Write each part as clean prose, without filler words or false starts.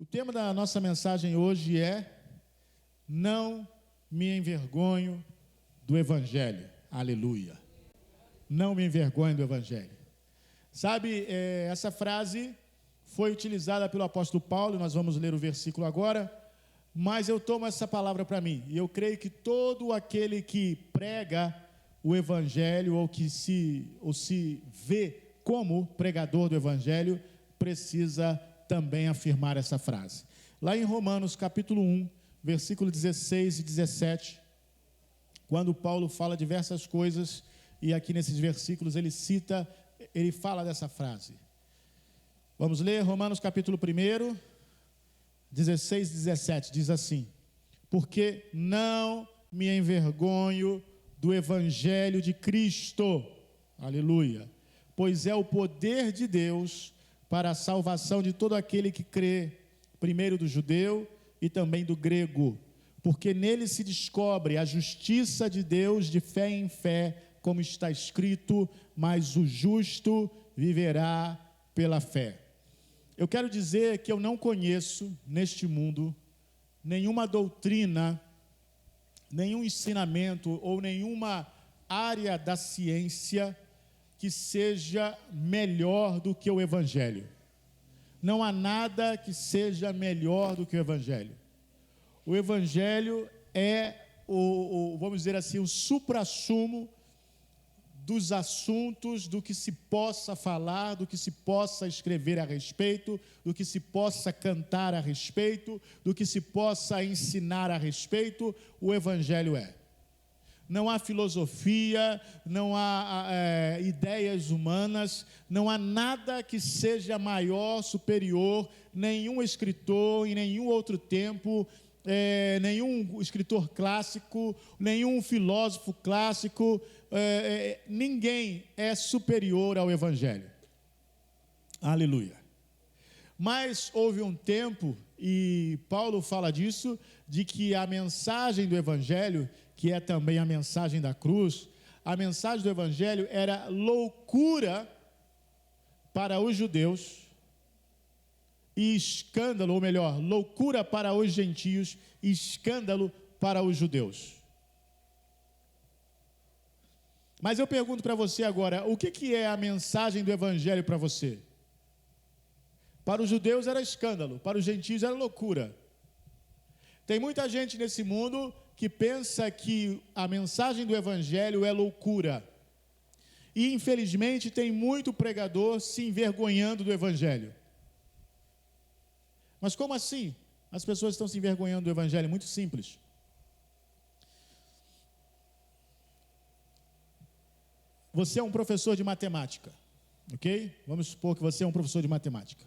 O tema da nossa mensagem hoje é: não me envergonho do Evangelho. Aleluia. Não me envergonho do Evangelho. Sabe, essa frase foi utilizada pelo apóstolo Paulo, nós vamos ler o versículo agora, mas eu tomo essa palavra para mim, e eu creio que todo aquele que prega o Evangelho, ou se vê como pregador do Evangelho, precisa também afirmar essa frase. Lá em Romanos capítulo 1, versículo 16 e 17, quando Paulo fala diversas coisas, e aqui nesses versículos ele fala dessa frase. Vamos ler Romanos capítulo 1, 16 e 17, diz assim: porque não me envergonho do Evangelho de Cristo, aleluia, pois é o poder de Deus para a salvação de todo aquele que crê, primeiro do judeu e também do grego, porque nele se descobre a justiça de Deus de fé em fé, como está escrito, mas o justo viverá pela fé. Eu quero dizer que eu não conheço neste mundo nenhuma doutrina, nenhum ensinamento ou nenhuma área da ciência que seja melhor do que o Evangelho. Não há nada que seja melhor do que o Evangelho. O Evangelho é vamos dizer assim, o suprassumo dos assuntos, do que se possa falar, do que se possa escrever a respeito, do que se possa cantar a respeito, do que se possa ensinar a respeito. O Evangelho é. Não há filosofia, não há ideias humanas, não há nada que seja maior, superior, nenhum escritor em nenhum outro tempo, nenhum escritor clássico, nenhum filósofo clássico, ninguém é superior ao Evangelho. Aleluia. Mas houve um tempo, e Paulo fala disso, de que a mensagem do Evangelho, que é também a mensagem da cruz, a mensagem do Evangelho era loucura para os judeus e escândalo, ou melhor, loucura para os gentios e escândalo para os judeus. Mas eu pergunto para você agora, o que é a mensagem do Evangelho para você? Para os judeus era escândalo, para os gentios era loucura. Tem muita gente nesse mundo que pensa que a mensagem do Evangelho é loucura. E infelizmente tem muito pregador se envergonhando do Evangelho. Mas como assim as pessoas estão se envergonhando do Evangelho? Muito simples. Você é um professor de matemática, ok? Vamos supor que você é um professor de matemática.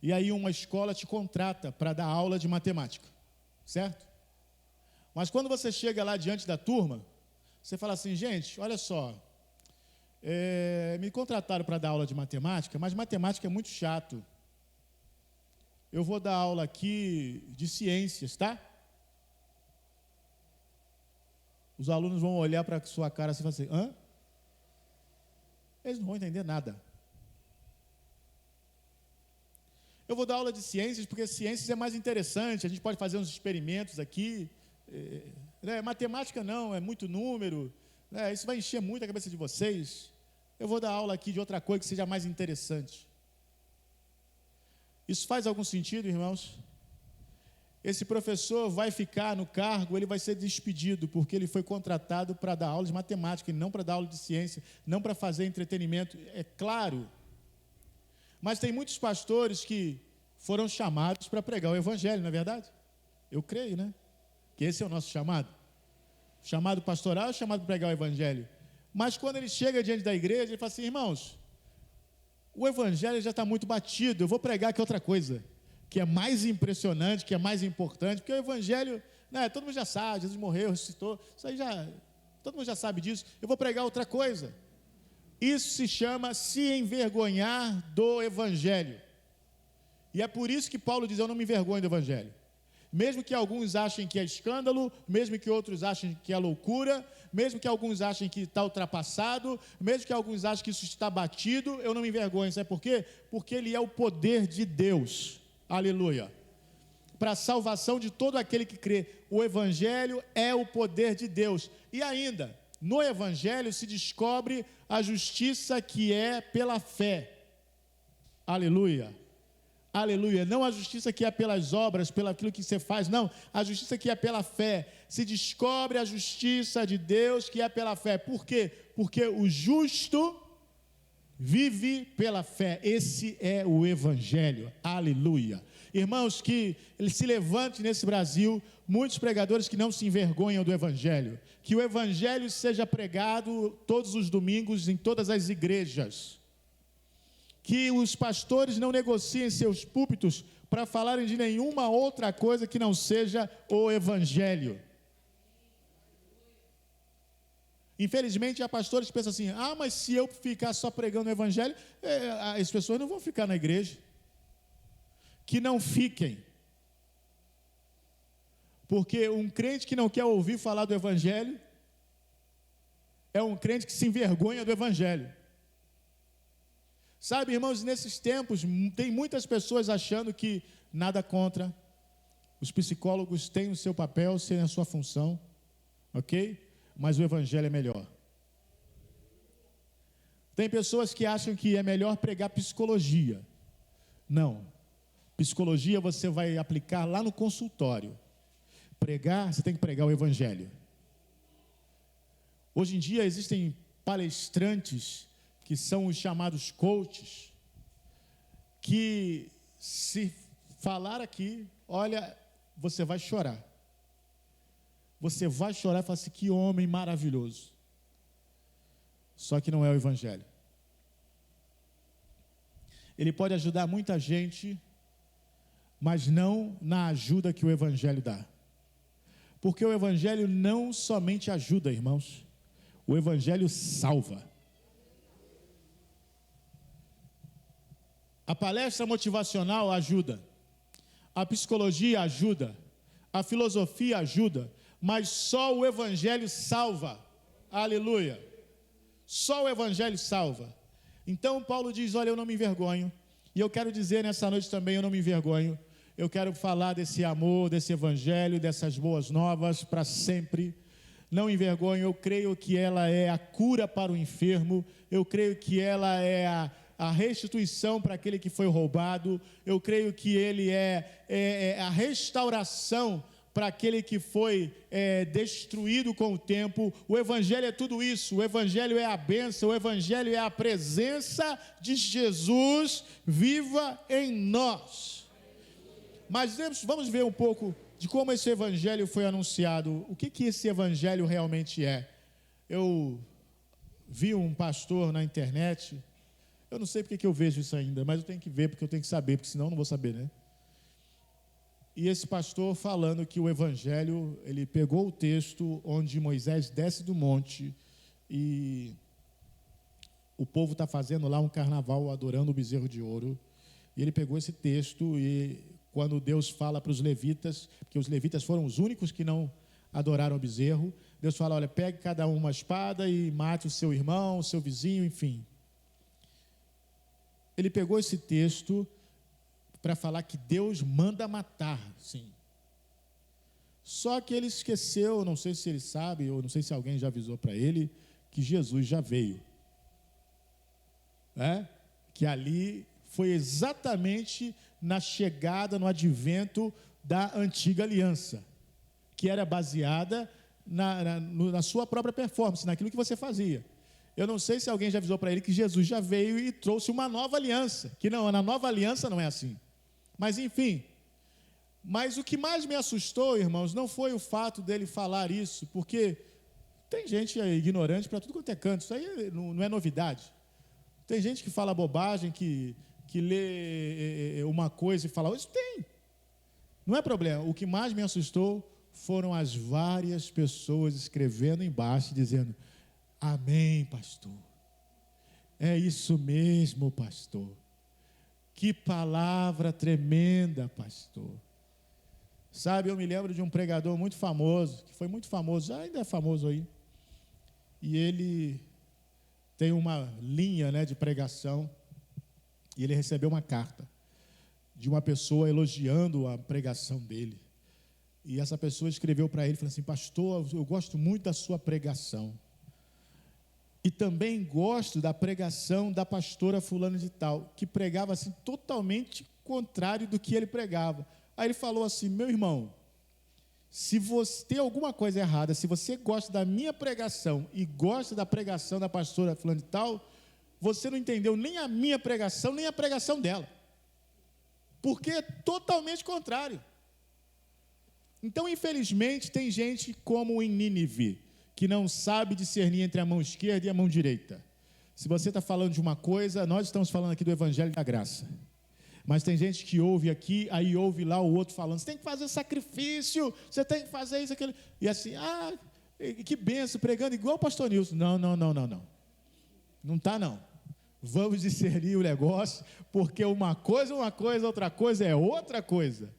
E aí uma escola te contrata para dar aula de matemática, certo? Mas quando você chega lá diante da turma, você fala assim: gente, olha só, me contrataram para dar aula de matemática, mas matemática é muito chato. Eu vou dar aula aqui de ciências, tá? Os alunos vão olhar para a sua cara assim e falar assim: hã? Eles não vão entender nada. Eu vou dar aula de ciências porque ciências é mais interessante, a gente pode fazer uns experimentos aqui. Matemática não, é muito número, isso vai encher muito a cabeça de vocês. Eu vou dar aula aqui de outra coisa que seja mais interessante. Isso faz algum sentido, irmãos? Esse professor vai ficar no cargo, ele vai ser despedido, porque ele foi contratado para dar aula de matemática, e não para dar aula de ciência, não para fazer entretenimento, é claro. Mas tem muitos pastores que foram chamados para pregar o Evangelho, não é verdade? Eu creio, né? Que esse é o nosso chamado. Chamado pastoral, chamado para pregar o Evangelho. Mas quando ele chega diante da igreja, ele fala assim: irmãos, o Evangelho já está muito batido, eu vou pregar aqui outra coisa, que é mais impressionante, que é mais importante, porque o Evangelho, todo mundo já sabe, Jesus morreu, ressuscitou, isso aí todo mundo já sabe disso, eu vou pregar outra coisa. Isso se chama se envergonhar do Evangelho. E é por isso que Paulo diz: eu não me envergonho do Evangelho. Mesmo que alguns achem que é escândalo, mesmo que outros achem que é loucura, mesmo que alguns achem que está ultrapassado, mesmo que alguns achem que isso está batido, eu não me envergonho. Sabe por quê? Porque ele é o poder de Deus. Aleluia. Para a salvação de todo aquele que crê. O Evangelho é o poder de Deus. E ainda, no Evangelho se descobre a justiça que é pela fé. Aleluia. Aleluia. Não a justiça que é pelas obras, pelo aquilo que você faz, não. A justiça que é pela fé. Se descobre a justiça de Deus que é pela fé. Por quê? Porque o justo vive pela fé. Esse é o Evangelho. Aleluia. Irmãos, que ele se levante nesse Brasil muitos pregadores que não se envergonham do Evangelho. Que o Evangelho seja pregado todos os domingos em todas as igrejas. Que os pastores não negociem seus púlpitos para falarem de nenhuma outra coisa que não seja o Evangelho. Infelizmente, há pastores que pensam assim, mas se eu ficar só pregando o Evangelho, as pessoas não vão ficar na igreja. Que não fiquem. Porque um crente que não quer ouvir falar do Evangelho, é um crente que se envergonha do Evangelho. Sabe, irmãos, nesses tempos, tem muitas pessoas achando que nada contra. Os psicólogos têm o seu papel, têm a sua função, ok? Mas o Evangelho é melhor. Tem pessoas que acham que é melhor pregar psicologia. Não. Psicologia você vai aplicar lá no consultório. Pregar, você tem que pregar o Evangelho. Hoje em dia existem palestrantes que são os chamados coaches, que se falar aqui, olha, você vai chorar. Você vai chorar e falar assim, que homem maravilhoso. Só que não é o Evangelho. Ele pode ajudar muita gente, mas não na ajuda que o Evangelho dá. Porque o Evangelho não somente ajuda, irmãos. O Evangelho salva. A palestra motivacional ajuda. A psicologia ajuda. A filosofia ajuda. Mas só o Evangelho salva. Aleluia. Só o Evangelho salva. Então Paulo diz, olha, eu não me envergonho. E eu quero dizer nessa noite também, eu não me envergonho. Eu quero falar desse amor, desse Evangelho, dessas boas novas para sempre. Não envergonho, eu creio que ela é a cura para o enfermo. Eu creio que ela é a restituição para aquele que foi roubado. Eu creio que ele é a restauração para aquele que foi destruído com o tempo. O Evangelho é tudo isso. O Evangelho é a bênção. O Evangelho é a presença de Jesus viva em nós. Mas vamos ver um pouco de como esse Evangelho foi anunciado. O que esse Evangelho realmente é? Eu vi um pastor na internet. Eu não sei porque que eu vejo isso ainda, mas eu tenho que ver, porque eu tenho que saber, porque senão eu não vou saber, né? E esse pastor falando que o Evangelho, ele pegou o texto onde Moisés desce do monte e o povo está fazendo lá um carnaval adorando o bezerro de ouro. E ele pegou esse texto e quando Deus fala para os levitas, porque os levitas foram os únicos que não adoraram o bezerro, Deus fala, olha, pegue cada um uma espada e mate o seu irmão, o seu vizinho, enfim. Ele pegou esse texto para falar que Deus manda matar, sim. Só que ele esqueceu, não sei se ele sabe, ou não sei se alguém já avisou para ele, que Jesus já veio. Que ali foi exatamente na chegada, no advento da antiga aliança, que era baseada na sua própria performance, naquilo que você fazia. Eu não sei se alguém já avisou para ele que Jesus já veio e trouxe uma nova aliança, que não, na nova aliança não é assim. Mas enfim, mas o que mais me assustou, irmãos, não foi o fato dele falar isso, porque tem gente ignorante para tudo quanto é canto, isso aí não é novidade. Tem gente que fala bobagem, que lê uma coisa e fala, isso tem. Não é problema. O que mais me assustou foram as várias pessoas escrevendo embaixo, dizendo, amém, pastor. É isso mesmo, pastor. Que palavra tremenda, pastor. Sabe, eu me lembro de um pregador muito famoso, que foi muito famoso, ainda é famoso aí. E ele tem uma linha, de pregação, e ele recebeu uma carta de uma pessoa elogiando a pregação dele. E essa pessoa escreveu para ele, falou assim: pastor, eu gosto muito da sua pregação. E também gosto da pregação da pastora fulana de tal, que pregava assim totalmente contrário do que ele pregava. Aí ele falou assim: meu irmão, se você tem alguma coisa errada, se você gosta da minha pregação e gosta da pregação da pastora fulana de tal, você não entendeu nem a minha pregação, nem a pregação dela. Porque é totalmente contrário. Então, infelizmente, tem gente como em Nínive, que não sabe discernir entre a mão esquerda e a mão direita. Se você está falando de uma coisa, nós estamos falando aqui do Evangelho da Graça. Mas tem gente que ouve aqui, aí ouve lá o outro falando: você tem que fazer sacrifício, você tem que fazer isso, aquilo. E assim, que benção, pregando igual o pastor Nilson. Não. Não está, não. Vamos discernir o negócio, porque uma coisa, outra coisa é outra coisa.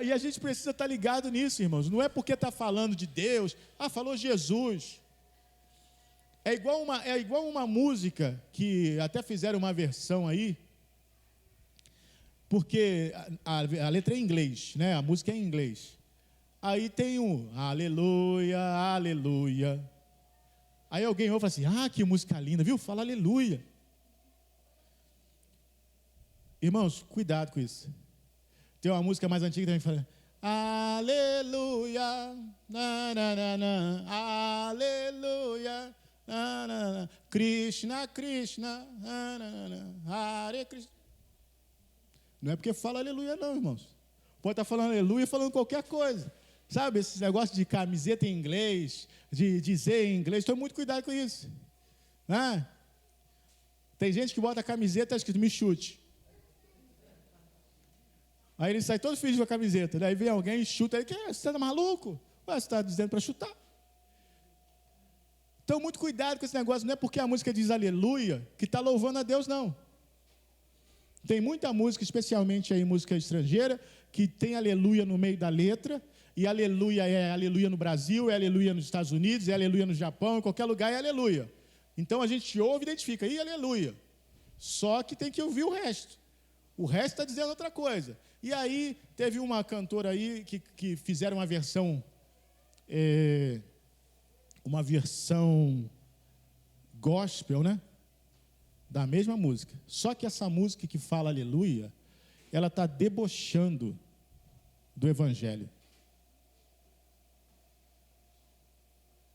E a gente precisa estar ligado nisso, irmãos. Não é porque está falando de Deus, falou Jesus. É igual uma música, que até fizeram uma versão aí, porque a letra é em inglês, né? A música é em inglês. Aí tem aleluia, aleluia. Aí alguém ouve e fala assim: que música linda, viu? Fala aleluia. Irmãos, cuidado com isso. Tem uma música mais antiga também que fala: aleluia, na, na, na, na, aleluia, na, na, na, Krishna, Krishna, na, na, na, Hare Krishna. Não é porque fala aleluia não, irmãos. Pode estar falando aleluia falando qualquer coisa. Sabe, esses negócios de camiseta em inglês, de dizer em inglês, tome muito cuidado com isso. Tem gente que bota a camiseta escrito me chute. Aí ele sai todo feliz com a camiseta. Daí vem alguém e chuta. Aí, você está maluco? Você está dizendo para chutar. Então, muito cuidado com esse negócio. Não é porque a música diz aleluia que está louvando a Deus, não. Tem muita música, especialmente aí música estrangeira, que tem aleluia no meio da letra. E aleluia é aleluia no Brasil, é aleluia nos Estados Unidos, é aleluia no Japão, em qualquer lugar é aleluia. Então, a gente ouve e identifica. E aleluia. Só que tem que ouvir o resto. O resto está dizendo outra coisa. E aí, teve uma cantora aí que fizeram uma versão gospel, né? Da mesma música. Só que essa música que fala aleluia, ela está debochando do Evangelho.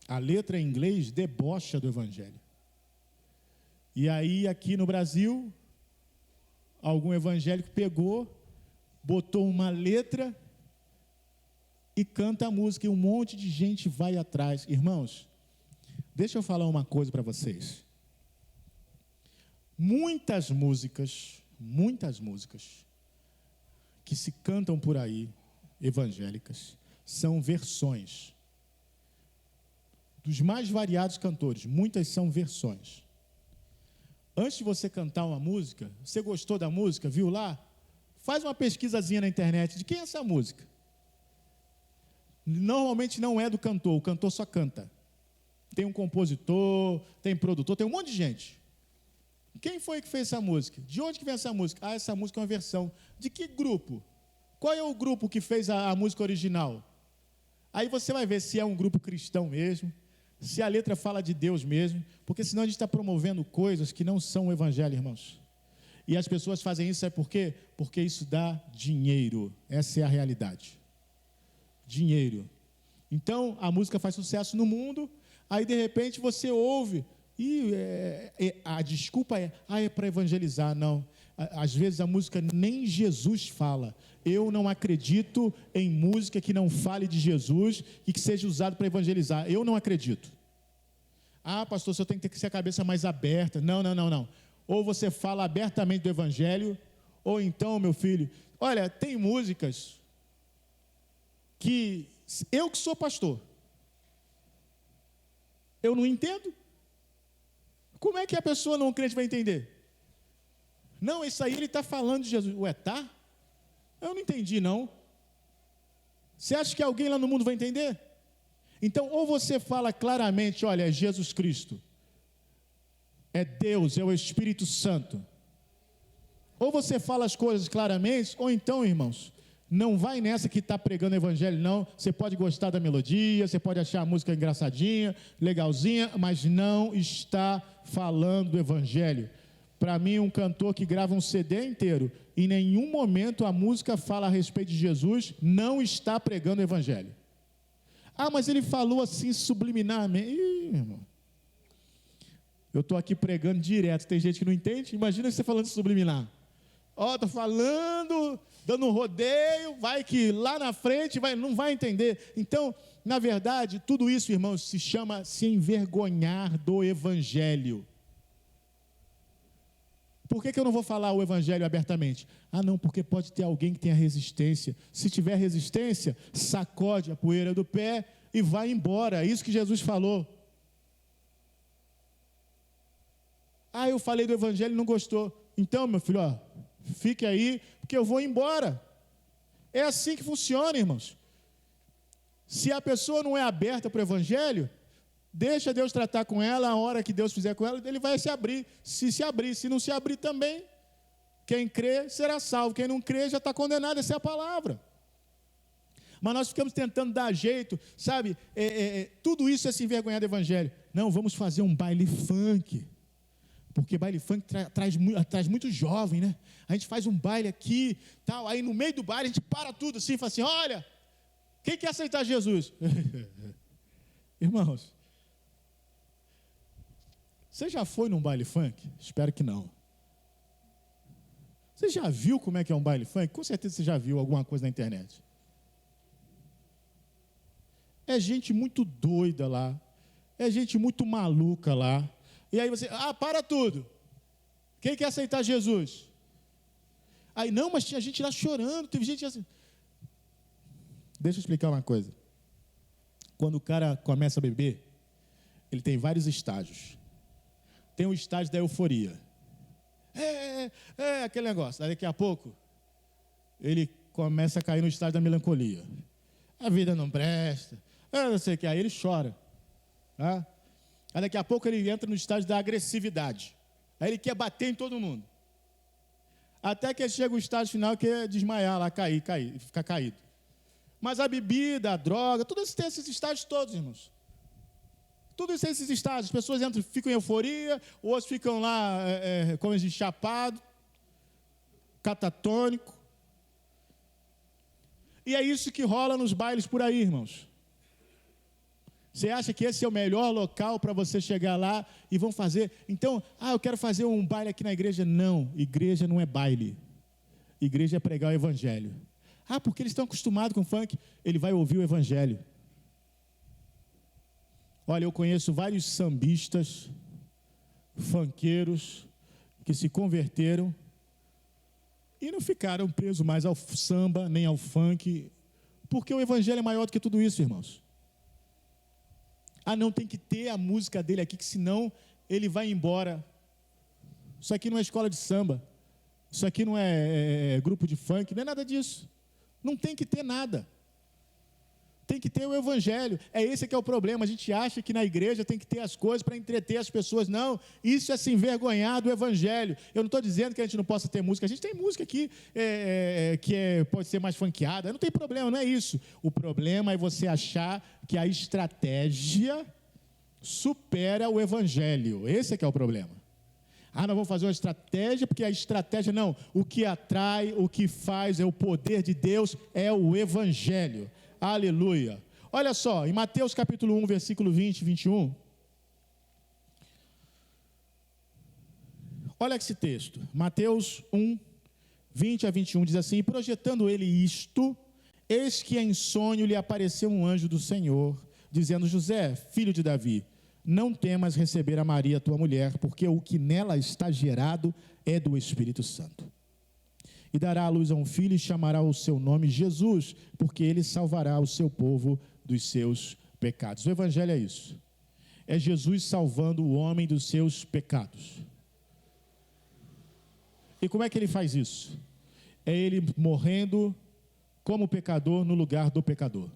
A letra em inglês debocha do Evangelho. E aí, aqui no Brasil, algum evangélico pegou, botou uma letra e canta a música, e um monte de gente vai atrás. Irmãos, deixa eu falar uma coisa para vocês. Muitas músicas que se cantam por aí, evangélicas, são versões. Dos mais variados cantores, muitas são versões. Antes de você cantar uma música, você gostou da música, viu lá? Faz uma pesquisazinha na internet, de quem é essa música? Normalmente não é do cantor, o cantor só canta. Tem um compositor, tem produtor, tem um monte de gente. Quem foi que fez essa música? De onde que vem essa música? Essa música é uma versão. De que grupo? Qual é o grupo que fez a música original? Aí você vai ver se é um grupo cristão mesmo, se a letra fala de Deus mesmo, porque senão a gente está promovendo coisas que não são o Evangelho, irmãos. E as pessoas fazem isso, sabe por quê? Porque isso dá dinheiro. Essa é a realidade. Dinheiro. Então, a música faz sucesso no mundo, aí de repente você ouve, e a desculpa é para evangelizar. Não. Às vezes a música nem Jesus fala. Eu não acredito em música que não fale de Jesus e que seja usado para evangelizar. Eu não acredito. Pastor, o senhor tem que ter a cabeça mais aberta. Não. Ou você fala abertamente do Evangelho, ou então, meu filho, olha, tem músicas que eu que sou pastor, eu não entendo. Como é que a pessoa não crente vai entender? Não, isso aí ele está falando de Jesus. Ué, tá? Eu não entendi, não. Você acha que alguém lá no mundo vai entender? Então, ou você fala claramente, olha, é Jesus Cristo, é Deus, é o Espírito Santo. Ou você fala as coisas claramente, ou então, irmãos, não vai nessa que está pregando o evangelho, não. Você pode gostar da melodia, você pode achar a música engraçadinha, legalzinha, mas não está falando do evangelho. Para mim, um cantor que grava um CD inteiro, em nenhum momento a música fala a respeito de Jesus, não está pregando o evangelho. Ah, mas ele falou assim subliminarmente. Ih, irmão, eu estou aqui pregando direto, tem gente que não entende. Imagina você falando subliminar. Ó, estou falando, dando um rodeio, vai que lá na frente não vai entender. Então, na verdade, tudo isso, irmãos, se chama se envergonhar do evangelho. Por que eu não vou falar o evangelho abertamente? Ah, não, porque pode ter alguém que tenha resistência. Se tiver resistência, sacode a poeira do pé e vai embora. É isso que Jesus falou. Ah, eu falei do evangelho e não gostou. Então, meu filho, ó, fique aí, porque eu vou embora. É assim que funciona, irmãos. Se a pessoa não é aberta para o evangelho, deixa Deus tratar com ela, a hora que Deus fizer com ela, ele vai se abrir. Se não se abrir também, quem crê será salvo. Quem não crê já está condenado, essa é a palavra. Mas nós ficamos tentando dar jeito, sabe? Tudo isso é se envergonhar do evangelho. Não, vamos fazer um baile funk. Porque baile funk traz muito jovem, né? A gente faz um baile aqui, tal, aí no meio do baile a gente para tudo assim, fala assim, olha, quem quer aceitar Jesus? Irmãos, você já foi num baile funk? Espero que não. Você já viu como é que é um baile funk? Com certeza você já viu alguma coisa na internet. É gente muito doida lá, é gente muito maluca lá. E aí você, para tudo. Quem quer aceitar Jesus? Aí, não, mas tinha gente lá chorando, teve gente assim. Deixa eu explicar uma coisa. Quando o cara começa a beber, ele tem vários estágios. Tem o estágio da euforia. Aquele negócio. Aí daqui a pouco, ele começa a cair no estágio da melancolia. A vida não presta. Não sei o que. Aí ele chora. Tá? Aí daqui a pouco ele entra no estágio da agressividade. Aí ele quer bater em todo mundo. Até que chega o estágio final que é desmaiar lá, cair, ficar caído. Mas a bebida, a droga, tudo isso tem esses estágios todos, irmãos. Tudo isso tem esses estágios. As pessoas entram, ficam em euforia, outros ficam lá como de chapado, catatônico. E é isso que rola nos bailes por aí, irmãos. Você acha que esse é o melhor local para você chegar lá e vão fazer? Então, eu quero fazer um baile aqui na igreja. Não, igreja não é baile. Igreja é pregar o evangelho. Porque eles estão acostumados com funk. Ele vai ouvir o evangelho. Olha, eu conheço vários sambistas, funkeiros, que se converteram e não ficaram presos mais ao samba, nem ao funk, porque o evangelho é maior do que tudo isso, irmãos. Não, tem que ter a música dele aqui, que senão ele vai embora. Isso aqui não é escola de samba. Isso aqui não é grupo de funk, não é nada disso. Não tem que ter nada. Tem que ter o evangelho. Esse que é o problema. A gente acha que na igreja tem que ter as coisas para entreter as pessoas. Não, isso é se envergonhar do evangelho. Eu não estou dizendo que a gente não possa ter música. A gente tem música aqui pode ser mais funkeada. Não tem problema, não é isso. O problema é você achar que a estratégia supera o evangelho. Esse é que é o problema. Nós vamos fazer uma estratégia, porque a estratégia não. O que atrai, o que faz é o poder de Deus, é o evangelho. Aleluia. Olha só, em Mateus capítulo 1, versículo 20 e 21. Olha esse texto. Mateus 1, 20 a 21 diz assim: e projetando ele isto, eis que em sonho lhe apareceu um anjo do Senhor, dizendo: José, filho de Davi, não temas receber a Maria, tua mulher, porque o que nela está gerado é do Espírito Santo. E dará à luz a um filho e chamará o seu nome Jesus, porque ele salvará o seu povo dos seus pecados. O evangelho é isso. É Jesus salvando o homem dos seus pecados. E como é que ele faz isso? É ele morrendo como pecador no lugar do pecador.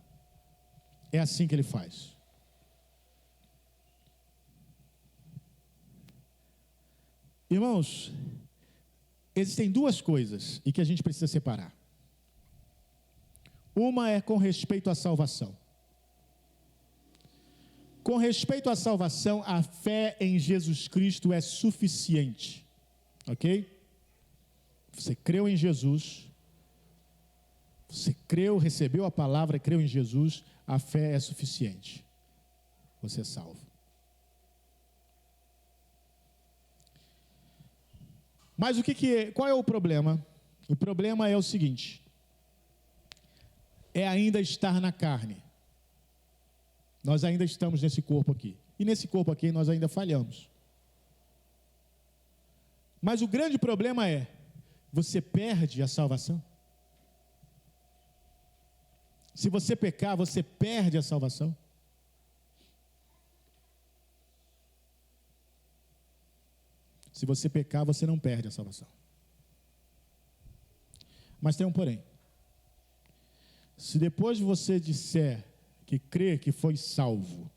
É assim que ele faz. Irmãos, existem duas coisas e que a gente precisa separar. Uma é com respeito à salvação. Com respeito à salvação, a fé em Jesus Cristo é suficiente. Ok? Você creu em Jesus, você creu, recebeu a palavra, creu em Jesus, a fé é suficiente. Você é salvo. Mas qual é o problema? O problema é o seguinte: é ainda estar na carne. Nós ainda estamos nesse corpo aqui. E nesse corpo aqui nós ainda falhamos. Mas o grande problema é, você perde a salvação? Se você pecar, você perde a salvação? Se você pecar, você não perde a salvação. Mas tem um porém. Se depois de você disser que crê que foi salvo,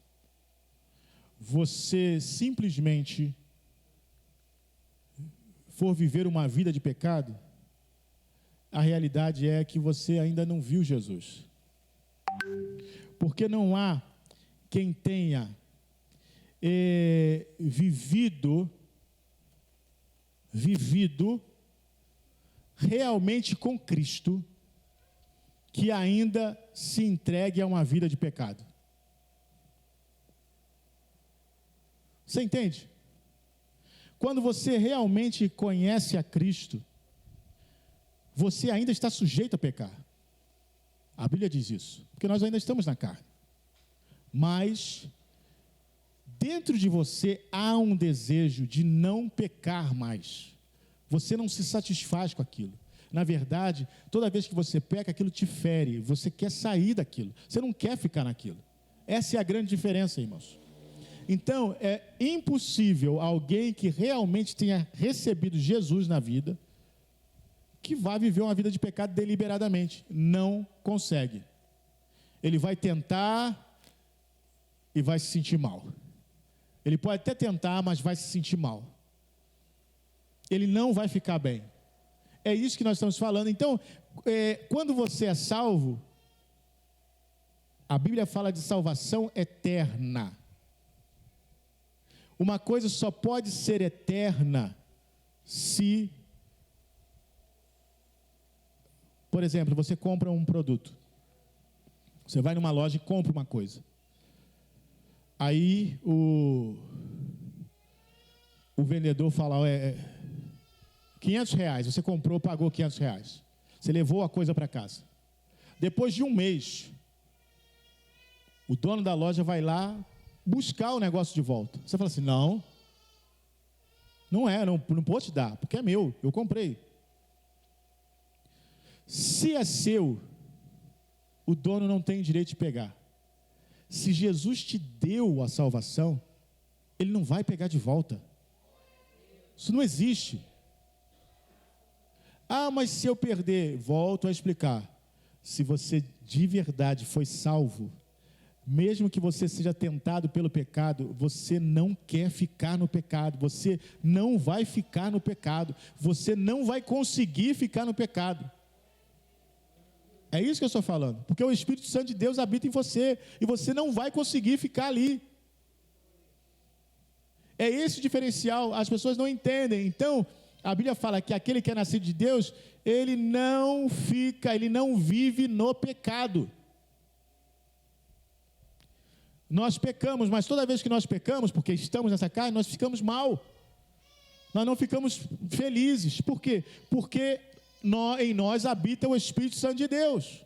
você simplesmente for viver uma vida de pecado, a realidade é que você ainda não viu Jesus. Porque não há quem tenha vivido realmente com Cristo, que ainda se entregue a uma vida de pecado. Você entende? Quando você realmente conhece a Cristo, você ainda está sujeito a pecar. A Bíblia diz isso, porque nós ainda estamos na carne. Mas dentro de você há um desejo de não pecar mais. Você não se satisfaz com aquilo. Na verdade, toda vez que você peca, aquilo te fere. Você quer sair daquilo. Você não quer ficar naquilo. Essa é a grande diferença, irmãos. Então, é impossível alguém que realmente tenha recebido Jesus na vida, que vá viver uma vida de pecado deliberadamente. Não consegue. Ele vai tentar e vai se sentir mal. Ele pode até tentar, mas vai se sentir mal. Ele não vai ficar bem. É isso que nós estamos falando. Então, quando você é salvo, a Bíblia fala de salvação eterna. Uma coisa só pode ser eterna se, por exemplo, você compra um produto. Você vai numa loja e compra uma coisa. Aí o vendedor fala, R$500, você comprou, pagou R$500. Você levou a coisa para casa. Depois de um mês, o dono da loja vai lá buscar o negócio de volta. Você fala assim, não posso te dar, porque é meu, eu comprei. Se é seu, o dono não tem direito de pegar. Se Jesus te deu a salvação, ele não vai pegar de volta. Isso não existe. Ah, mas se eu perder, volto a explicar. Se você de verdade foi salvo, mesmo que você seja tentado pelo pecado, você não quer ficar no pecado, você não vai ficar no pecado, você não vai conseguir ficar no pecado. É isso que eu estou falando, porque o Espírito Santo de Deus habita em você, e você não vai conseguir ficar ali. É esse o diferencial, as pessoas não entendem. Então, a Bíblia fala que aquele que é nascido de Deus, ele não vive no pecado. Nós pecamos, mas toda vez que nós pecamos, porque estamos nessa carne, nós ficamos mal. Nós não ficamos felizes. Por quê? Porque em nós habita o Espírito Santo de Deus.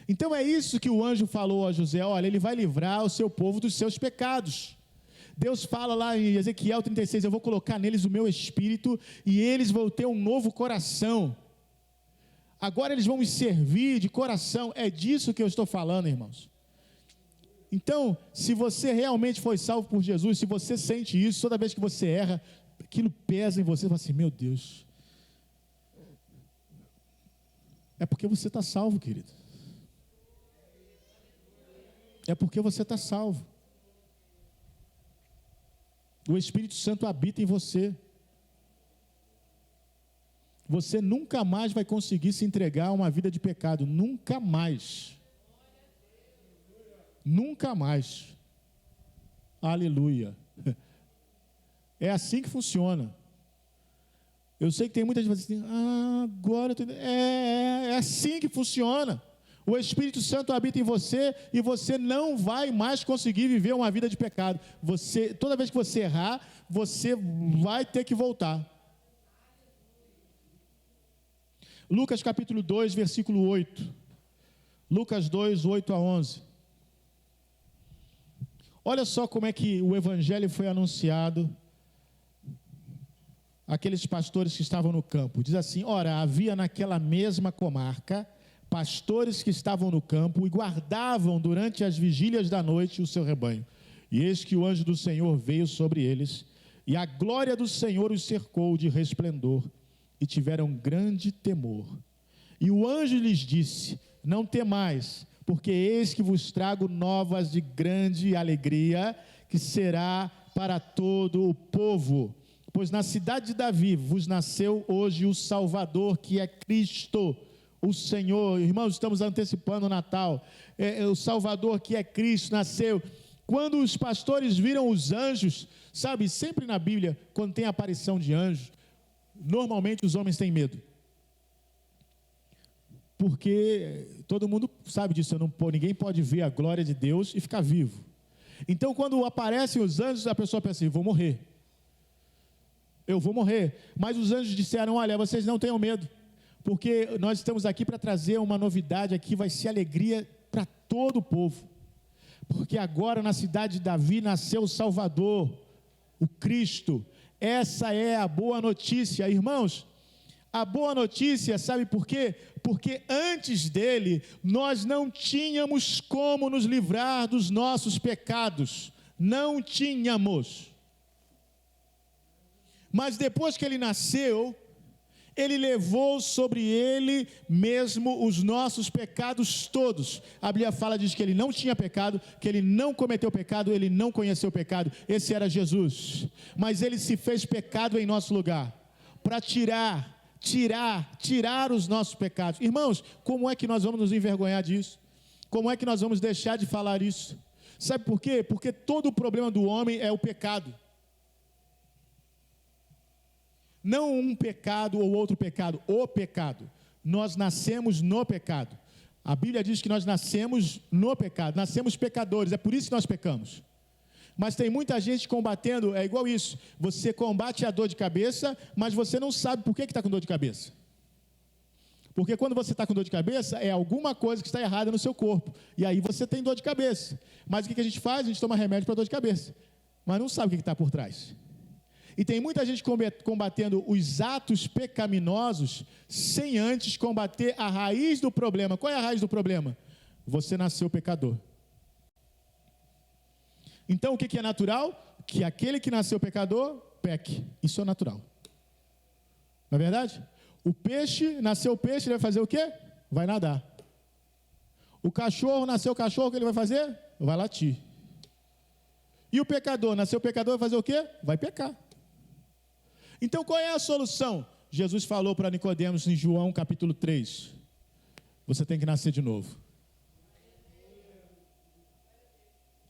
Então é isso que o anjo falou a José, olha, ele vai livrar o seu povo dos seus pecados. Deus fala lá em Ezequiel 36, eu vou colocar neles o meu espírito e eles vão ter um novo coração. Agora eles vão me servir de coração. É disso que eu estou falando, irmãos. Então, se você realmente foi salvo por Jesus, se você sente isso, toda vez que você erra, aquilo pesa em você, você fala assim, meu Deus. É porque você está salvo, querido. É porque você está salvo. O Espírito Santo habita em você. você nunca mais vai conseguir se entregar a uma vida de pecado. Nunca mais. Nunca mais. Aleluia. É assim que funciona. Eu sei que tem muita gente que fala assim, agora... É assim que funciona. O Espírito Santo habita em você e você não vai mais conseguir viver uma vida de pecado. Toda vez que você errar, você vai ter que voltar. Lucas capítulo 2, versículo 8. Lucas 2, 8 a 11. Olha só como é que o Evangelho foi anunciado àqueles pastores que estavam no campo. Diz assim, ora, havia naquela mesma comarca pastores que estavam no campo e guardavam durante as vigílias da noite o seu rebanho. E eis que o anjo do Senhor veio sobre eles, e a glória do Senhor os cercou de resplendor, e tiveram grande temor. E o anjo lhes disse, não temais, porque eis que vos trago novas de grande alegria, que será para todo o povo. Pois na cidade de Davi vos nasceu hoje o Salvador, que é Cristo, o Senhor. Irmãos, estamos antecipando o Natal. O Salvador, que é Cristo, nasceu. Quando os pastores viram os anjos, sabe, sempre na Bíblia, quando tem aparição de anjos, normalmente os homens têm medo. Porque todo mundo sabe disso, ninguém pode ver a glória de Deus e ficar vivo. Então, quando aparecem os anjos, a pessoa pensa assim, vou morrer. Eu vou morrer. Mas os anjos disseram, olha, vocês não tenham medo, porque nós estamos aqui para trazer uma novidade aqui, vai ser alegria para todo o povo. Porque agora na cidade de Davi nasceu o Salvador, o Cristo. Essa é a boa notícia, irmãos. A boa notícia, sabe por quê? Porque antes dele, nós não tínhamos como nos livrar dos nossos pecados. Não tínhamos. Mas depois que ele nasceu, ele levou sobre ele mesmo os nossos pecados todos. A Bíblia diz que ele não tinha pecado, que ele não cometeu pecado, ele não conheceu pecado. Esse era Jesus. Mas ele se fez pecado em nosso lugar, para tirar os nossos pecados. Irmãos, como é que nós vamos nos envergonhar disso? Como é que nós vamos deixar de falar isso? Sabe por quê? Porque todo o problema do homem é o pecado. Não um pecado ou outro pecado, o pecado. Nós nascemos no pecado. A Bíblia diz que nós nascemos no pecado, nascemos pecadores, é por isso que nós pecamos. Mas tem muita gente combatendo, é igual isso, você combate a dor de cabeça, mas você não sabe por que está com dor de cabeça. Porque quando você está com dor de cabeça, é alguma coisa que está errada no seu corpo, e aí você tem dor de cabeça. Mas o que a gente faz? A gente toma remédio para dor de cabeça, mas não sabe o que está por trás. E tem muita gente combatendo os atos pecaminosos, sem antes combater a raiz do problema. Qual é a raiz do problema? Você nasceu pecador. Então o que é natural? Que aquele que nasceu pecador, peque. Isso é natural. Não é verdade? O peixe, nasceu peixe, ele vai fazer o quê? Vai nadar. O cachorro, nasceu cachorro, o que ele vai fazer? Vai latir. E o pecador, nasceu pecador, vai fazer o quê? Vai pecar. Então qual é a solução? Jesus falou para Nicodemos em João capítulo 3. Você tem que nascer de novo.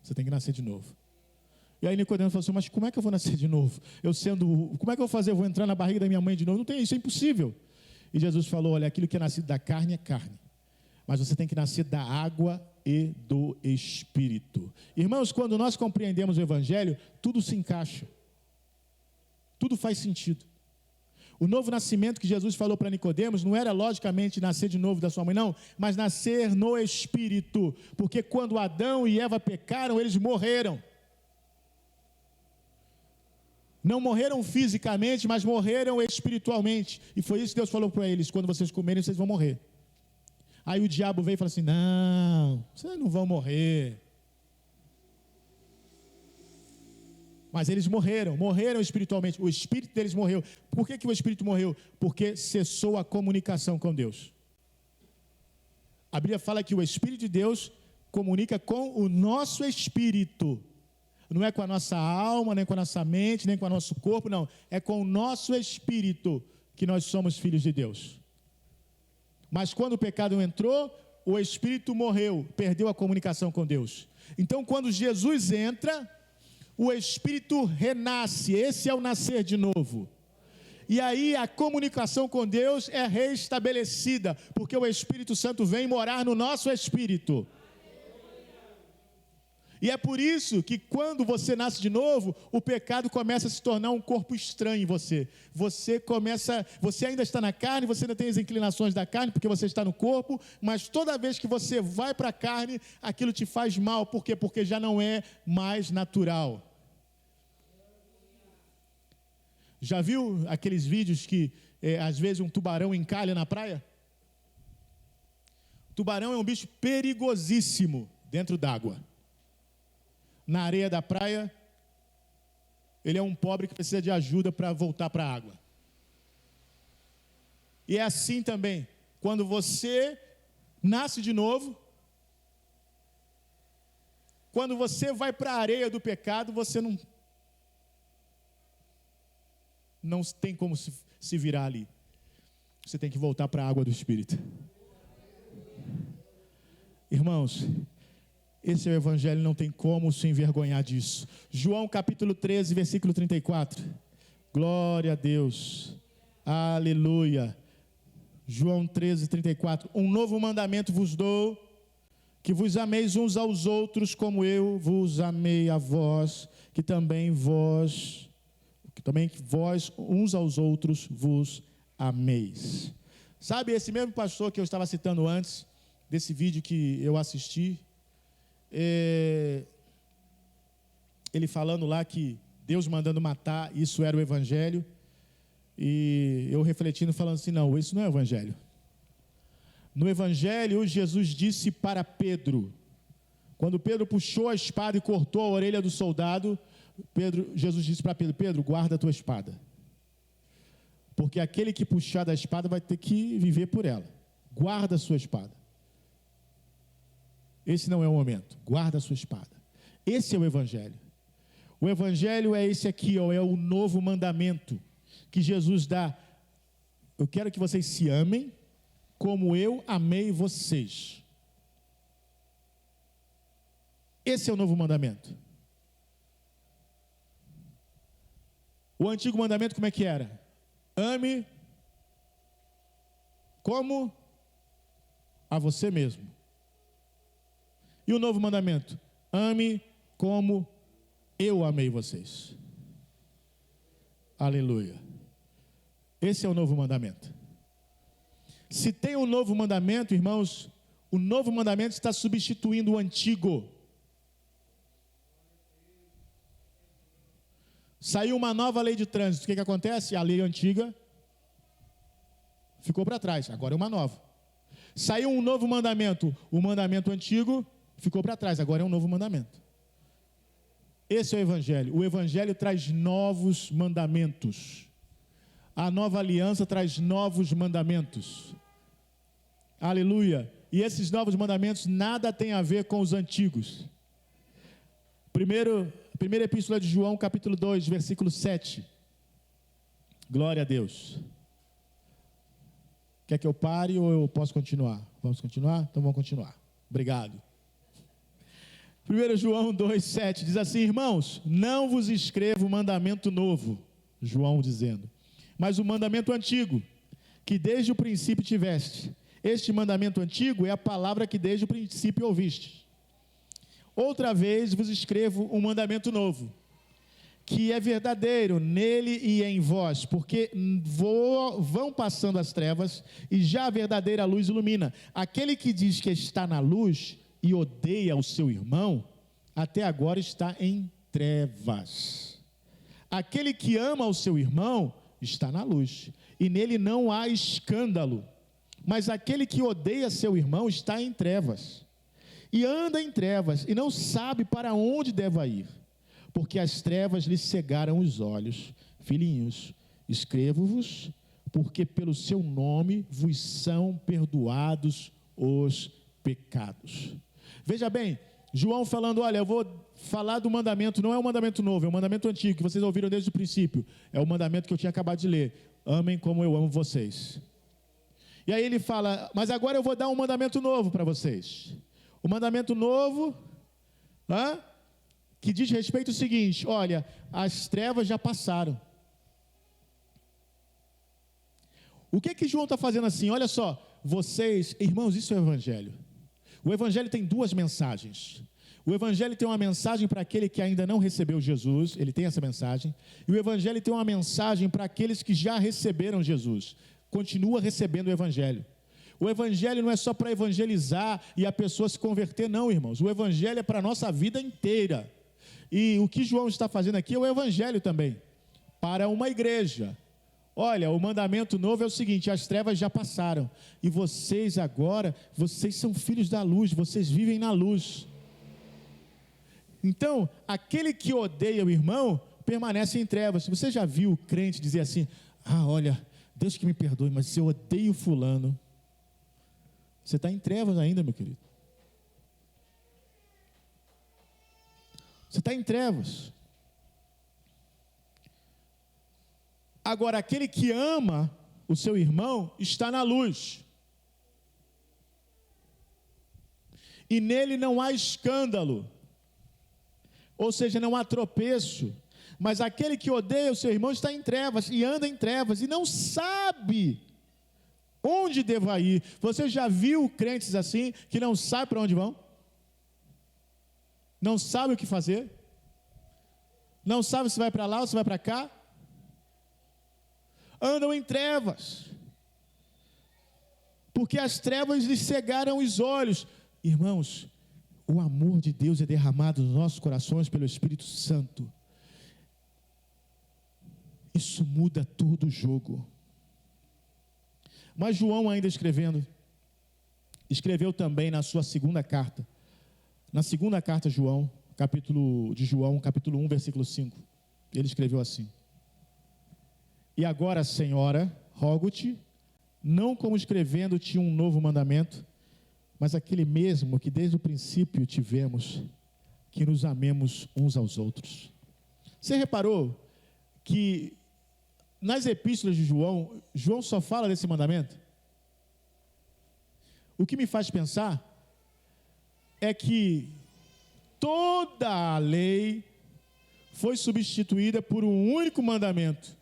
Você tem que nascer de novo. E aí Nicodemos falou assim, mas como é que eu vou nascer de novo? Como é que eu vou fazer? Eu vou entrar na barriga da minha mãe de novo? Não tem isso, é impossível. E Jesus falou, olha, aquilo que é nascido da carne é carne. Mas você tem que nascer da água e do Espírito. Irmãos, quando nós compreendemos o Evangelho, tudo se encaixa. Tudo faz sentido. O novo nascimento que Jesus falou para Nicodemos não era logicamente nascer de novo da sua mãe, não, mas nascer no Espírito, porque quando Adão e Eva pecaram, eles morreram. Não morreram fisicamente, mas morreram espiritualmente, e foi isso que Deus falou para eles, quando vocês comerem, vocês vão morrer. Aí o diabo veio e falou assim, não, vocês não vão morrer. Mas eles morreram espiritualmente, o espírito deles morreu. Por que o espírito morreu? Porque cessou a comunicação com Deus. A Bíblia fala que o Espírito de Deus comunica com o nosso espírito. Não é com a nossa alma, nem com a nossa mente, nem com o nosso corpo, não. É com o nosso espírito que nós somos filhos de Deus. Mas quando o pecado entrou, o espírito morreu, perdeu a comunicação com Deus. Então, quando Jesus entra, o espírito renasce, esse é o nascer de novo. E aí a comunicação com Deus é restabelecida, porque o Espírito Santo vem morar no nosso espírito. E é por isso que quando você nasce de novo, o pecado começa a se tornar um corpo estranho em você. Você ainda está na carne, você ainda tem as inclinações da carne, porque você está no corpo, mas toda vez que você vai para a carne, aquilo te faz mal. Por quê? Porque já não é mais natural. Já viu aqueles vídeos que, às vezes, um tubarão encalha na praia? O tubarão é um bicho perigosíssimo dentro d'água. Na areia da praia, ele é um pobre que precisa de ajuda para voltar para a água. E é assim também, quando você nasce de novo, quando você vai para a areia do pecado, você não tem como se virar ali. Você tem que voltar para a água do Espírito. Irmãos, esse é o Evangelho, não tem como se envergonhar disso. João capítulo 13, versículo 34. Glória a Deus. Aleluia. João 13, 34. Um novo mandamento vos dou, que vos ameis uns aos outros, como eu vos amei a vós, que também vós uns aos outros vos ameis. Sabe, esse mesmo pastor que eu estava citando antes, desse vídeo que eu assisti, ele falando lá que Deus mandando matar, isso era o Evangelho, e eu refletindo, falando assim, não, isso não é o Evangelho. No Evangelho, Jesus disse para Pedro, quando Pedro puxou a espada e cortou a orelha do soldado, Jesus disse para Pedro, Pedro, guarda a tua espada, porque aquele que puxar da espada vai ter que viver por ela. Guarda a sua espada. Esse não é o momento. Guarda a sua espada. Esse é o Evangelho. O Evangelho é esse aqui, ó, é o novo mandamento que Jesus dá. Eu quero que vocês se amem como eu amei vocês. Esse é o novo mandamento. O antigo mandamento como é que era? Ame como a você mesmo. E o novo mandamento? Ame como eu amei vocês. Aleluia. Esse é o novo mandamento. Se tem um novo mandamento, irmãos, o novo mandamento está substituindo o antigo. Saiu uma nova lei de trânsito. O que acontece? A lei antiga ficou para trás, agora é uma nova. Saiu um novo mandamento. O mandamento antigo ficou para trás, agora é um novo mandamento. Esse é o Evangelho. O Evangelho traz novos mandamentos. A nova aliança traz novos mandamentos. Aleluia. E esses novos mandamentos nada tem a ver com os antigos. Primeira epístola de João, capítulo 2, versículo 7. Glória a Deus. Quer que eu pare ou eu posso continuar? Vamos continuar? Então vamos continuar. Obrigado. 1 João 2, 7 diz assim: irmãos, não vos escrevo mandamento novo, João dizendo, mas o mandamento antigo, que desde o princípio tiveste. Este mandamento antigo é a palavra que desde o princípio ouviste. Outra vez vos escrevo um mandamento novo, que é verdadeiro nele e em vós, porque vão passando as trevas e já a verdadeira luz ilumina. Aquele que diz que está na luz e odeia o seu irmão, até agora está em trevas. Aquele que ama o seu irmão está na luz, e nele não há escândalo. Mas aquele que odeia seu irmão está em trevas, e anda em trevas, e não sabe para onde deva ir, porque as trevas lhe cegaram os olhos. Filhinhos, escrevo-vos, porque pelo seu nome vos são perdoados os pecados. Veja bem, João falando, olha, eu vou falar do mandamento, não é um mandamento novo, é um mandamento antigo, que vocês ouviram desde o princípio, é o mandamento que eu tinha acabado de ler. amem como eu amo vocês. E aí ele fala, mas agora eu vou dar um mandamento novo para vocês. O mandamento novo, que diz respeito ao seguinte: olha, as trevas já passaram. O que João está fazendo assim? Olha só, vocês, irmãos, isso é o Evangelho. O Evangelho tem duas mensagens. O Evangelho tem uma mensagem para aquele que ainda não recebeu Jesus, ele tem essa mensagem. E o Evangelho tem uma mensagem para aqueles que já receberam Jesus. Continua recebendo o Evangelho. O Evangelho não é só para evangelizar e a pessoa se converter, não, irmãos. O Evangelho é para a nossa vida inteira. E o que João está fazendo aqui é o Evangelho também, para uma igreja. Olha, o mandamento novo é o seguinte: as trevas já passaram, e vocês agora, vocês são filhos da luz, vocês vivem na luz. Então, aquele que odeia o irmão, permanece em trevas. Você já viu o crente dizer assim: olha, Deus que me perdoe, mas se eu odeio fulano, você está em trevas ainda, meu querido. Você está em trevas. Agora, aquele que ama o seu irmão está na luz. E nele não há escândalo. Ou seja, não há tropeço. Mas aquele que odeia o seu irmão está em trevas e anda em trevas e não sabe onde deva ir. Você já viu crentes assim que não sabe para onde vão? Não sabe o que fazer? Não sabe se vai para lá ou se vai para cá? Andam em trevas, porque as trevas lhes cegaram os olhos. Irmãos, o amor de Deus é derramado nos nossos corações pelo Espírito Santo. Isso muda todo o jogo. Mas João, ainda escreveu também na sua segunda carta. Na segunda carta de João, capítulo 1, versículo 5. Ele escreveu assim: e agora, Senhora, rogo-te, não como escrevendo-te um novo mandamento, mas aquele mesmo que desde o princípio tivemos, que nos amemos uns aos outros. Você reparou que nas epístolas de João, João só fala desse mandamento? O que me faz pensar é que toda a lei foi substituída por um único mandamento: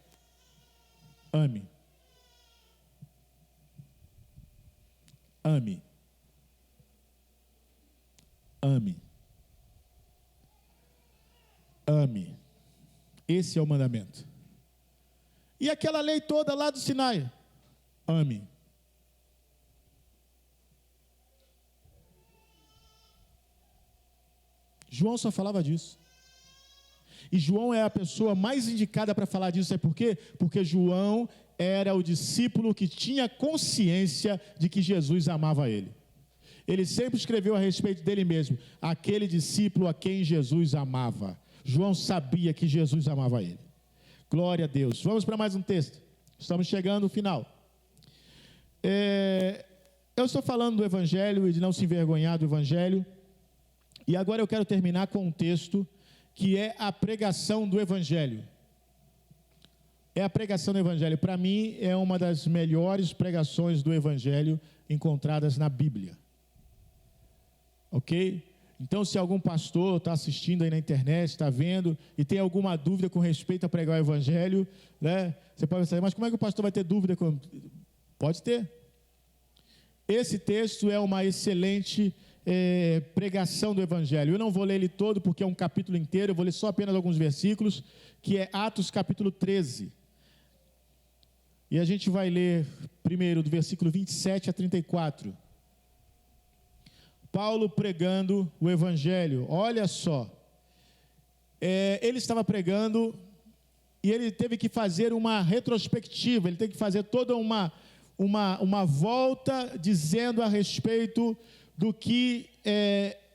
ame. Ame. Ame. Ame. Esse é o mandamento. E aquela lei toda lá do Sinai? Ame. João só falava disso. E João é a pessoa mais indicada para falar disso. Sabe por quê? Porque João era o discípulo que tinha consciência de que Jesus amava ele. Ele sempre escreveu a respeito dele mesmo: aquele discípulo a quem Jesus amava. João sabia que Jesus amava ele. Glória a Deus. Vamos para mais um texto. Estamos chegando no final. Eu estou falando do Evangelho e de não se envergonhar do Evangelho. E agora eu quero terminar com um texto que é a pregação do Evangelho. É a pregação do Evangelho. Para mim, é uma das melhores pregações do Evangelho encontradas na Bíblia. Ok? Então, se algum pastor está assistindo aí na internet, está vendo, e tem alguma dúvida com respeito a pregar o Evangelho, né? Você pode pensar: mas como é que o pastor vai ter dúvida? Pode ter. Esse texto é uma excelente pregação do Evangelho. Eu não vou ler ele todo porque é um capítulo inteiro, eu vou ler só apenas alguns versículos, que é Atos capítulo 13. E a gente vai ler primeiro do versículo 27 a 34. Paulo pregando o Evangelho. Olha só, ele estava pregando e ele teve que fazer uma retrospectiva, ele teve que fazer toda uma volta dizendo a respeito do que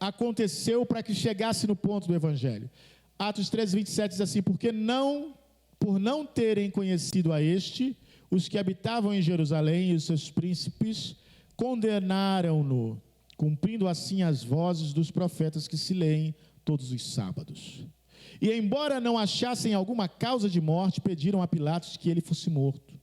aconteceu para que chegasse no ponto do Evangelho. Atos 13, 27 diz assim: por não terem conhecido a este, os que habitavam em Jerusalém e os seus príncipes condenaram-no, cumprindo assim as vozes dos profetas que se leem todos os sábados. E embora não achassem alguma causa de morte, pediram a Pilatos que ele fosse morto.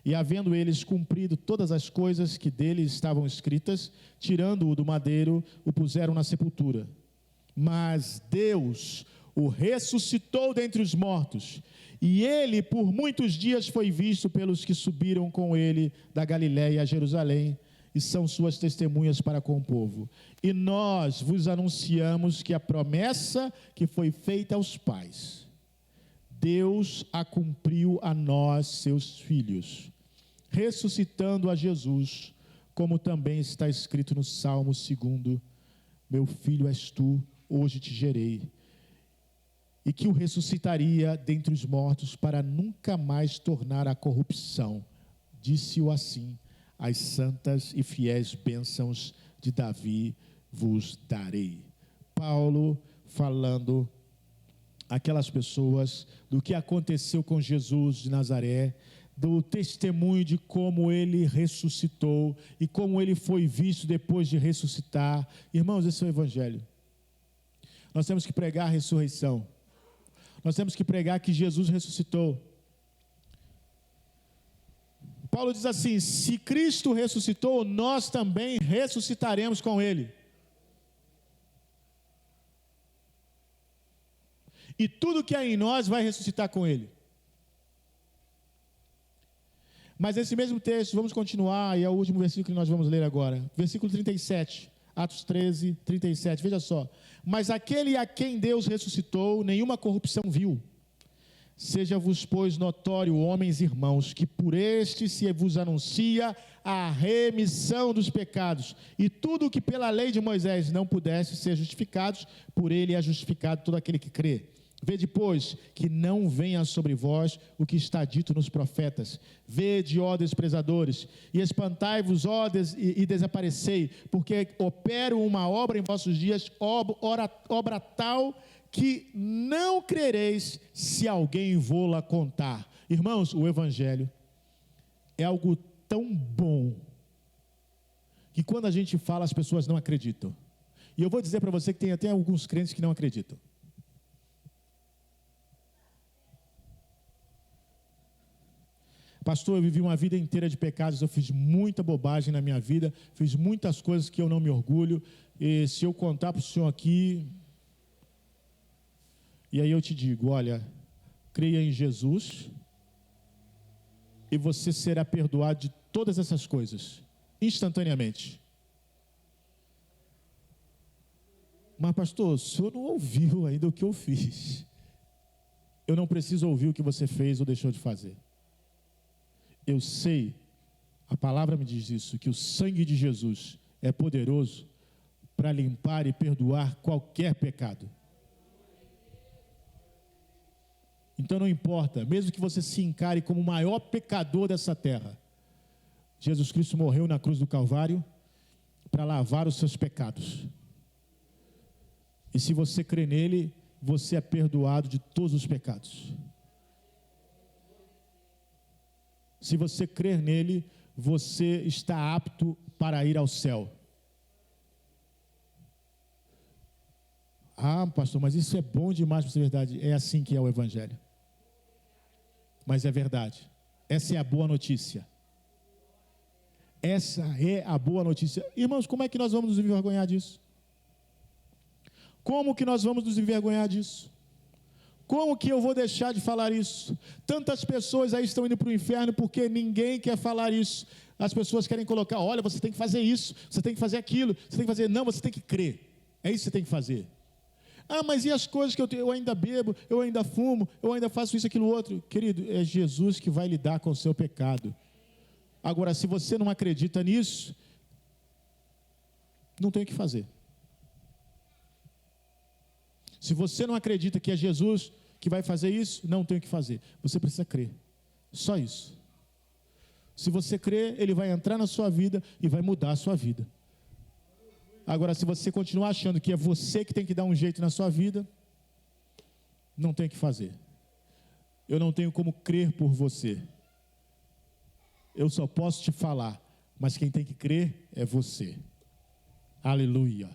E havendo eles cumprido todas as coisas que dele estavam escritas, tirando-o do madeiro, o puseram na sepultura. Mas Deus o ressuscitou dentre os mortos, e ele por muitos dias foi visto pelos que subiram com ele da Galiléia a Jerusalém, e são suas testemunhas para com o povo. E nós vos anunciamos que a promessa que foi feita aos pais, Deus a cumpriu a nós, seus filhos, ressuscitando a Jesus, como também está escrito no Salmo 2: meu filho és tu, hoje te gerei. E que o ressuscitaria dentre os mortos para nunca mais tornar a corrupção. Disse-o assim: as santas e fiéis bênçãos de Davi vos darei. Paulo falando aquelas pessoas do que aconteceu com Jesus de Nazaré, do testemunho de como ele ressuscitou e como ele foi visto depois de ressuscitar. Irmãos, esse é o Evangelho. Nós temos que pregar a ressurreição. Nós temos que pregar que Jesus ressuscitou. Paulo diz assim: se Cristo ressuscitou, nós também ressuscitaremos com ele. E tudo que há em nós vai ressuscitar com ele. Mas esse mesmo texto, vamos continuar, e é o último versículo que nós vamos ler agora. Versículo 37, Atos 13, 37, veja só. Mas aquele a quem Deus ressuscitou, nenhuma corrupção viu. Seja-vos, pois, notório, homens e irmãos, que por este se vos anuncia a remissão dos pecados, e tudo o que pela lei de Moisés não pudesse ser justificados, por ele é justificado todo aquele que crê. Vede, pois, que não venha sobre vós o que está dito nos profetas. Vede, ó desprezadores, e espantai-vos, ó e desaparecei, porque opero uma obra em vossos dias, obra tal que não crereis se alguém vô-la contar. Irmãos, o Evangelho é algo tão bom que quando a gente fala, as pessoas não acreditam. E eu vou dizer para você que tem até alguns crentes que não acreditam. Pastor, eu vivi uma vida inteira de pecados, eu fiz muita bobagem na minha vida, fiz muitas coisas que eu não me orgulho, e se eu contar para o senhor aqui... E aí eu te digo, olha, creia em Jesus, e você será perdoado de todas essas coisas, instantaneamente. Mas pastor, o senhor não ouviu ainda o que eu fiz. Eu não preciso ouvir o que você fez ou deixou de fazer. Eu sei, a palavra me diz isso, que o sangue de Jesus é poderoso para limpar e perdoar qualquer pecado. Então não importa, mesmo que você se encare como o maior pecador dessa terra, Jesus Cristo morreu na cruz do Calvário para lavar os seus pecados. E se você crê nele, você é perdoado de todos os pecados. Se você crer nele, você está apto para ir ao céu. Ah, pastor, mas isso é bom demais para ser verdade. É assim que é o Evangelho. Mas é verdade. Essa é a boa notícia. Essa é a boa notícia. Irmãos, como é que nós vamos nos envergonhar disso? Como que nós vamos nos envergonhar disso? Como que eu vou deixar de falar isso? Tantas pessoas aí estão indo para o inferno porque ninguém quer falar isso. As pessoas querem colocar, olha, você tem que fazer isso, você tem que fazer aquilo, você tem que fazer... Não, você tem que crer. É isso que você tem que fazer. Ah, mas e as coisas que eu ainda bebo, eu ainda fumo, eu ainda faço isso, aquilo, outro? Querido, é Jesus que vai lidar com o seu pecado. Agora, se você não acredita nisso, não tem o que fazer. Se você não acredita que é Jesus que vai fazer isso, não tem o que fazer. Você precisa crer. Só isso. Se você crer, ele vai entrar na sua vida e vai mudar a sua vida. Agora, se você continuar achando que é você que tem que dar um jeito na sua vida, não tem o que fazer. Eu não tenho como crer por você. Eu só posso te falar, mas quem tem que crer é você. Aleluia.